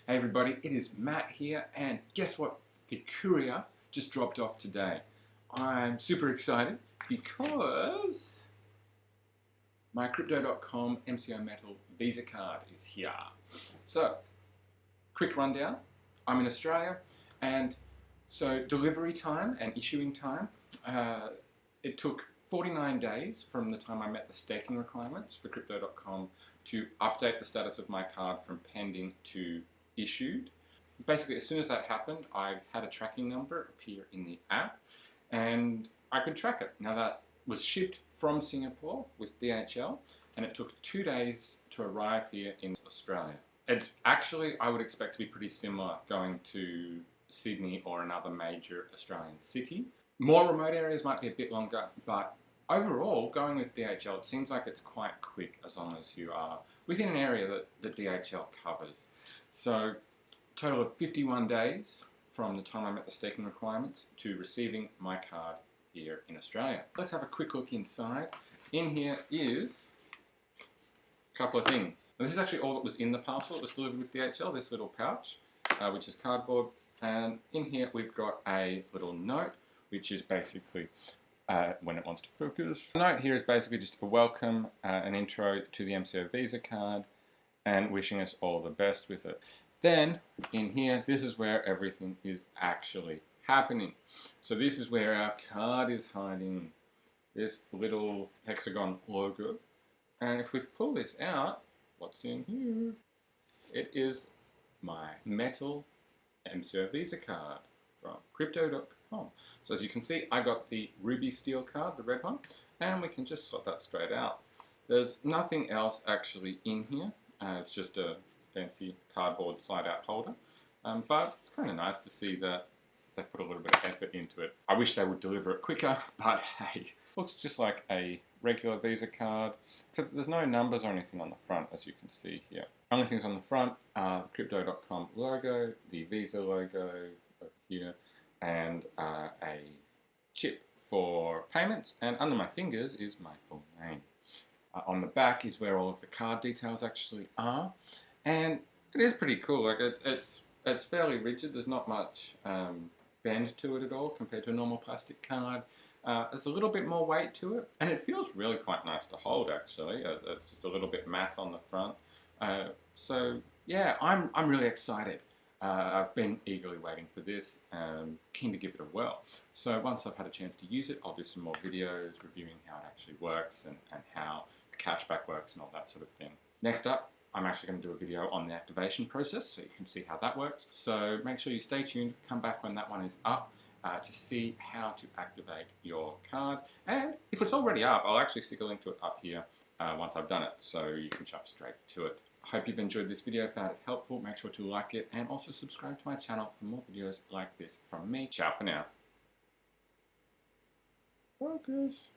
Hey everybody, it is Matt here, and guess what? The courier just dropped off today. I'm super excited because my Crypto.com MCO Metal Visa card is here. So, quick rundown. I'm in Australia, and so delivery time and issuing time, it took 49 days from the time I met the staking requirements for Crypto.com to update the status of my card from pending to issued. Basically, as soon as that happened, I had a tracking number appear in the app, and I could track it. Now that was shipped from Singapore with DHL, and it took 2 days to arrive here in Australia. It's actually, I would expect to be pretty similar going to Sydney or another major Australian city. More remote areas might be a bit longer, but overall, going with DHL, it seems like it's quite quick as long as you are within an area that DHL covers. So, total of 51 days from the time I met the staking requirements to receiving my card here in Australia. Let's have a quick look inside. In here is a couple of things. This is actually all that was in the parcel. It was delivered with DHL, this little pouch, which is cardboard. And in here we've got a little note, which is basically when it wants to focus. The note here is basically just a welcome, an intro to the MCO Visa card, and wishing us all the best with it. Then, in here, this is where everything is actually happening. So this is where our card is hiding, this little hexagon logo. And if we pull this out, what's in here? It is my metal MCO Visa card from Crypto.com. So as you can see, I got the ruby steel card, the red one, and we can just sort that straight out. There's nothing else actually in here. It's just a fancy cardboard slide-out holder. But it's kind of nice to see that they've put a little bit of effort into it. I wish they would deliver it quicker, but hey, looks just like a regular Visa card, except there's no numbers or anything on the front, as you can see here. Only things on the front are the Crypto.com logo, the Visa logo over here, and a chip for payments, and under my fingers is my full name. On the back is where all of the card details actually are, and it is pretty cool. Like it's fairly rigid. There's not much bend to it at all compared to a normal plastic card. There's a little bit more weight to it, and it feels really quite nice to hold. Actually, it's just a little bit matte on the front. So yeah, I'm really excited. I've been eagerly waiting for this, keen to give it a whirl. So once I've had a chance to use it, I'll do some more videos reviewing how it actually works and how the cashback works and all that sort of thing. Next up, I'm actually going to do a video on the activation process so you can see how that works. So make sure you stay tuned, come back when that one is up to see how to activate your card. And if it's already up, I'll actually stick a link to it up here once I've done it, so you can jump straight to it. I hope you've enjoyed this video, found it helpful. Make sure to like it and also subscribe to my channel for more videos like this from me. Ciao for now. Focus.